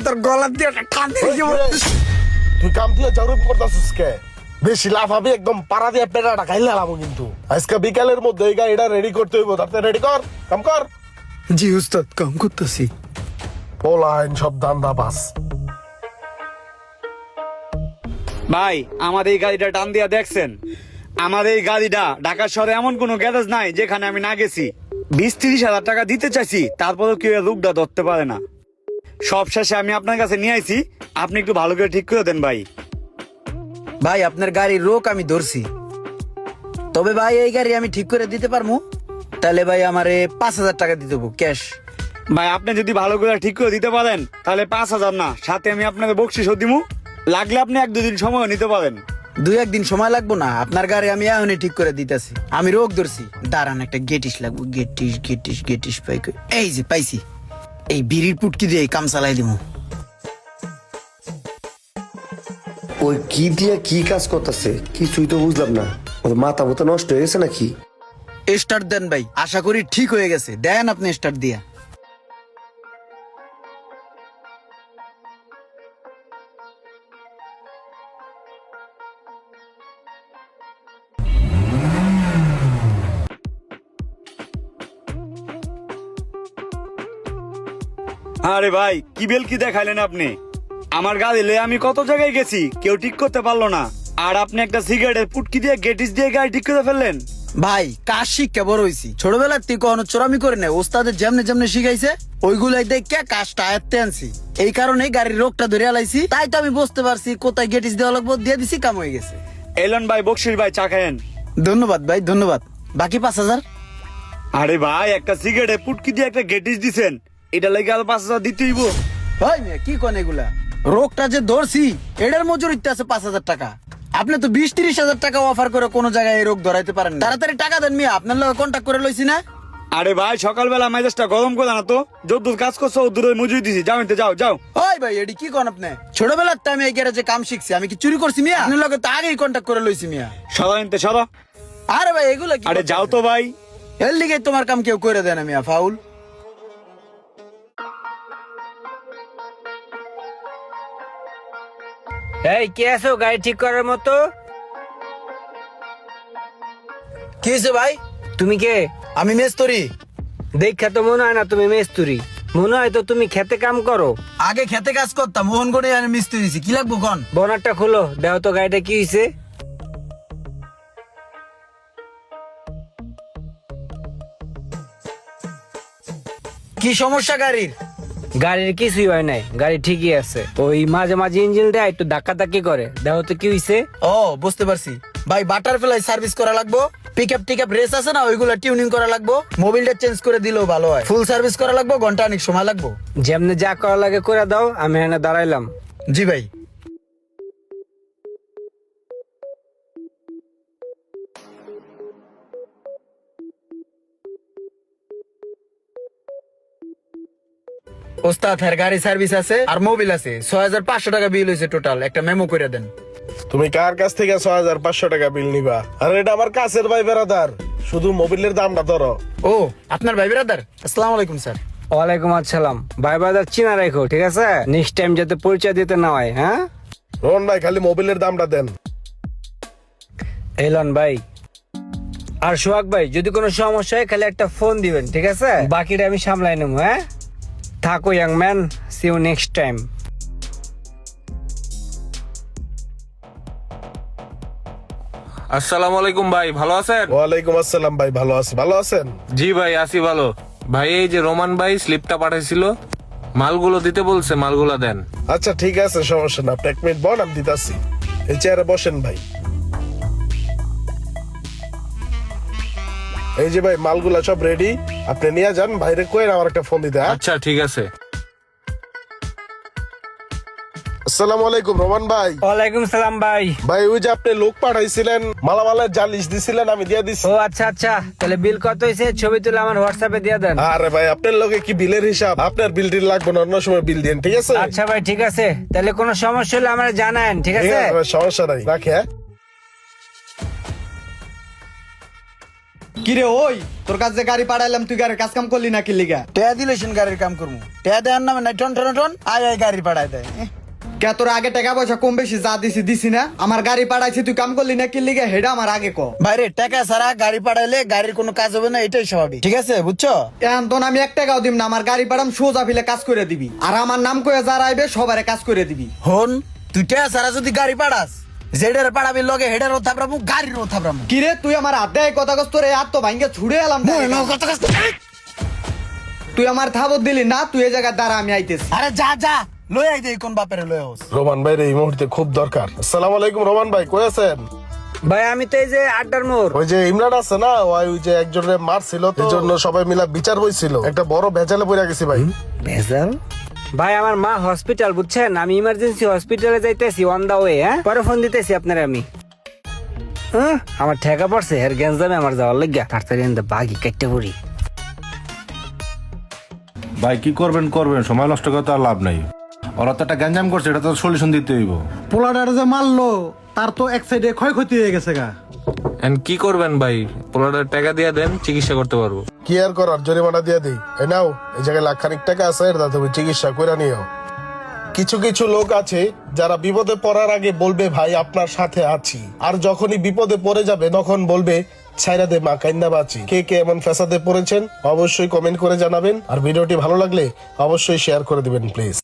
তোর গলা দিয়ে টান তুই কাম দিয়ে জরুরি করতেছিস কে? বেশি লাভ হবে একদম পাড়া দিয়ে পেটাটা খাইলে লাভ কিন্তু। আজকে বিকালের মধ্যে এই গাড়িটা রেডি করতে হইব। তাতে রেডি কর, কাম কর। জি উস্তাদ, কাম করতেছি। পোলাইন সব দান্দা বাস। ভাই আমাদের এই গাড়িটা টান দিয়া দেখছেন? আমাদের এই গাড়িটা ঢাকা শহরে এমন কোনো গ্যারেজ নাই যেখানে আমি না গেছি। 20-30 হাজার টাকা দিতে চাইছি, তারপরেও কেউ লোকটা ধরতে পারে না। সব শেষে আমি আপনার কাছে নিয়ে আইছি, আপনি একটু ভালো করে ঠিক করে দেন ভাই। ভাই আপনার গাড়ির রোক আমি ধরছি, তবে ভাই এই গাড়ি আমি ঠিক করে দিতে পারবো। তাহলে ভাই আমারে 5,000 টাকা দিতে হবো ক্যাশ। ভাই আপনি যদি ভালো করে ঠিক করে দিতে পারেন তাহলে 5,000 না, সাথে আমি আপনাকে বকশিসও দিমু। লাগলে আপনি 1-2 দিন সময় নিতে পারেন। 2-1 দিন সময় লাগবো না, আপনার গাড়ি আমি এখনই ঠিক করে দিতেছি। আমি রোগ ধরছি, দাঁড়ান একটা গেটিস লাগবো। গেটিস পাই কই? এই যে পাইছি। এই বিড়ির পুটকি দিয়ে কাম চালাই দিব। ওই কি দিয়া কি কাজ করতেছে কিছুই তো বুঝলাম না। ওর মাথা মতো নষ্ট হয়ে গেছে নাকি? স্টার্ট দেন ভাই, আশা করি ঠিক হয়ে গেছে। দেন আপনি স্টার্ট দিয়া। আরে ভাই কি বেল কি দেখাইলেন আপনি? আমার গাড়ি লয়ে আমি কত জায়গায় গেছি, কেউ ঠিক করতে পারলো না। আর আপনি একটা সিগারেটের পুটকি দিয়ে গেটিস দিয়ে গাড়ি ঠিক করে ফেললেন। ভাই কাজ শিক্ষা বড় হইছি, ছোটবেলার থেকে কখনো চোরামি করে নেই। ওস্তাদের যেমনে যেমনে শিখাইছে ওইগুলাই দেখে কাজটা আয়ত্তে আনছি। এই কারণে গাড়ির রোগটা ধরে আলাইছি। তাই তো আমি বুঝতে পারছি কোথায় গেটিস দেওয়া লাগবো, দিয়ে দিছি, কাম হয়ে গেছে। এলন ভাই, বকশির ভাই, চা খায়েন। ধন্যবাদ ভাই, ধন্যবাদ। বাকি 5,000? আরে ভাই একটা সিগারেটের পুটকি দিয়ে একটা গেটিস দিছেন, এটা লাগে আর 5,000 দিতে হইব? ভাই মিয়া কি কোন এগুলা? রোগটা যে ধরছি এটার মজুরিতে আছে 5,000 টাকা। আপনি তো 20-30 হাজার টাকা অফার করে কোনো জায়গায় এই রোগ ধরাইতে পারেন না। তাড়াতাড়ি টাকা দেন মিয়া, আপনার লগে কন্ট্যাক্ট করে লইছি না। আরে ভাই সকালবেলা মেজাজটা গরম করে না তো, যদ্দূর কাজ করছো দূরে মজুরি দিছি। যাও এতে, যাও যাও। ওই ভাই এডি কি কোন আপনি? ছোটবেলার তো আমি এই গ্যারেজে কাম শিখছি, আমি কি চুরি করছি মিয়া? আপনার লগে তো আগেই কন্ট্যাক্ট করে লইছি মিয়া। সদা এনতে সদা। আরে ভাই এগুলা কি? আরে যাও তো ভাই। এর লিগে তোমার কাম কেউ করে দেয় না মিয়া, ফাউল। এই কে আছো গাড়ি ঠিক করার মতো? কি হয়েছে ভাই? তুমি কে? আমি মেস্তরি। দেখা তো মনে হয় না তুমি মেস্তুরি, মনে হয় তো তুমি খেতে কাম করো। আগে খেতে কাজ করতাম, মোহনগড়ে আমি মিস্ত্রি দিছি। কি লাগবো কোন? বনারটা খুলো, দেখো তো গাড়িটা কি হয়েছে। কি সমস্যা গাড়ির? গাড়ির কিছুই হয় নাই, গাড়ি ঠিকই আছে। ওই মাঝে মাঝে ইঞ্জিন দেয় একটু ধাক্কা ধাক্কি করে, দেখো তো কি হয়েছে। ও বুঝতে পারছি ভাই, বাটারফ্লাই সার্ভিস করা লাগবো। পিকআপ টিকআপ রেস আছে না, ওইগুলা টিউনিং করা লাগবো। মোবিলটা চেঞ্জ করে দিলেও ভালো হয়। ফুল সার্ভিস করা লাগবো, ঘন্টা অনেক সময় লাগবো। যেমনি যা করা লাগে করে দাও, আমি এখানে দাঁড়াইলাম। জি ভাই। ওস্তাদ হ্যার গাড়ি সার্ভিস আছে আর মোবিল আছে। 6,500 টাকা বিল হয়েছে টোটাল। একটা মেমো করে দেন। তুমি কার কাছ থেকে 6,500 টাকা বিল নিবা? আর এটা আমার কাছের ভাই বেড়াদার, শুধু মোবিলের দামটা ধরো। ও আপনার ভাই ব্রাদার? আসসালামু আলাইকুম স্যার। ওয়ালাইকুম আসসালাম। ভাই ব্রাদার চিনা রাখো, ঠিক আছে? নেক্সট টাইম যাতে পরিচয় দিতে না হয়। হ্যাঁ রোহন ভাই, খালি মোবিলের দামটা দেন। এলন ভাই আর সোহাগ ভাই, যদি কোনো সমস্যা হয় খালি একটা ফোন দিবেন, ঠিক আছে? বাকিটা আমি সামলাই নেবো। হ্যাঁ থাকো young man, see you next time. আসসালামু আলাইকুম ভাই, ভালো আছেন? ওয়ালাইকুম আসসালাম ভাই, ভালো আছি। ভালো আছেন? জি ভাই আছি ভালো। ভাই এই যে রোমান ভাই স্লিপটা পাঠাইছিল, মালগুলো দিতে বলছে, মালগুলো দেন। আচ্ছা ঠিক আছে, সমস্যা না। আপনি 1 মিনিট বন, আমি দিতাছি। এই চেয়ারে বসেন ভাই। এই যে ভাই মালগুলা সব রেডি, আপনি নিয়ে যান। বাইরে কইন আমার একটা ফোন দিতে। আচ্ছা ঠিক আছে। আসসালামু আলাইকুম রোমান ভাই। ওয়ালাইকুম সালাম ভাই। ভাই ওই যে আপনি লোক পাঠাইছিলেন, মালামালের জালিশ দিছিলেন, আমি দিয়ে দিছি। ও আচ্ছা আচ্ছা, তাহলে বিল কত হয়েছে ছবি তুলে আমার হোয়াটসঅ্যাপে দিয়ে দেন। আরে ভাই আপনার লগে কি বিলের হিসাব? আপনার বিল টিল লাগবে না, অন্য সময় বিল দিন, ঠিক আছে? আচ্ছা ভাই ঠিক আছে, তাহলে কোনো সমস্যা হলে আমার জানান, ঠিক ঠিক আছে? আছে ভাই, সমস্যা নাই, রাখি। হ্যাঁ কিরে ওই তোর কাছে গাড়ি পাঠাইলাম তুই গাড়ির কাজ কাম করলি না কি লিগা? টেয়া দিলেছেন গাড়ির কাম করবো, টেয়া দেওয়ার নামে নাই টন টন টন আয় আয় গাড়ি পাঠায় দেয়। কে তোর আগে টাকা পয়সা কম বেশি যা দিছি না? আমার গাড়ি পাঠাইছি তুই কাম করলি না কি লিগা হেডা আমার আগে ক। বাইরে টাকা ছাড়া গাড়ি পাঠাইলে গাড়ির কোনো কাজ হবে না, এটাই স্বাভাবিক, ঠিক আছে বুঝছো? এখন তো আমি 1 টাকাও দিম না, আমার গাড়ি পাঠাম সোজা ফিলে কাজ করে দিবি, আর আমার নাম কয়ে যারা আইবে সবারে কাজ করে দিবি। হন তুই টেয়া ছাড়া যদি গাড়ি পাঠাস, যেটার পাঠাবি লগে হেডারও থাপড়ামু গাড়িরও থাপড়ামু। কিরে তুই আমার হাত দেয় কথা কস, তোর এই হাত তো ভাঙ্গে ছুড়ে এলাম। তুই আমার থাবত দিলি না, তুই এই জায়গায় দাঁড়া আমি আইতেছি। আরে যা যা লই আই দে কোন বাপের লই হোস। রোমান ভাই এই মুহূর্তে খুব দরকার। আসসালামু আলাইকুম রোমান ভাই, কই আছেন? ভাই আমি তো এই যে আড্ডার মোড়। ওই যে ইমরান আছে না, ওই যে একজনের মারছিল, তো এই জন্য সবাই মিলা বিচার হইছিল, একটা বড় ভেজালে পড়ে গেছি ভাই। ভেজাল? ভাই আমার মা হসপিটাল, বুঝছেন? আমি ইমার্জেন্সি হসপিটালে যাইতেছি অন দা ওয়ে। হ্যাঁ পরে ফোন দিতেছি আপনার আমি। আমার ঠেকা পড়ছে এর গ্যাঞ্জামে আমার যাওয়ার লাগিয়া, তাড়াতাড়ি বাগি কেটে পড়ি। ভাই কি করবেন সময় নষ্ট করতে আর লাভ নাই। ওরা তো একটা গ্যাঞ্জাম করছে, এটা তো সলিউশন দিতে হইব। পোলাডার যে মারলো তার তো এক সাইডে ক্ষয়ক্ষতি হয়ে গেছে গা। এন্ড কি করবেন ভাই? পোলাটার টাকা দিয়ে দেন, চিকিৎসা করতে পারবো। কি আর করার, জরিমানা দিয়ে দিই। এই নাও, এই জায়গায় লাখখানিক টাকা আছে, এটা তুমি চিকিৎসা করে নিও। কিছু কিছু লোক আছে যারা বিপদে পড়ার আগে বলবে ভাই আপনার সাথে আছি, আর যখনই বিপদে পড়ে যাবে তখন বলবে ছাইরা দে মা কাইন্দা বাঁচি। কে কে এমন ফ্যাসাদে পড়েছেন অবশ্যই কমেন্ট করে জানাবেন, আর ভিডিওটি ভালো লাগলে অবশ্যই শেয়ার করে দিবেন প্লিজ।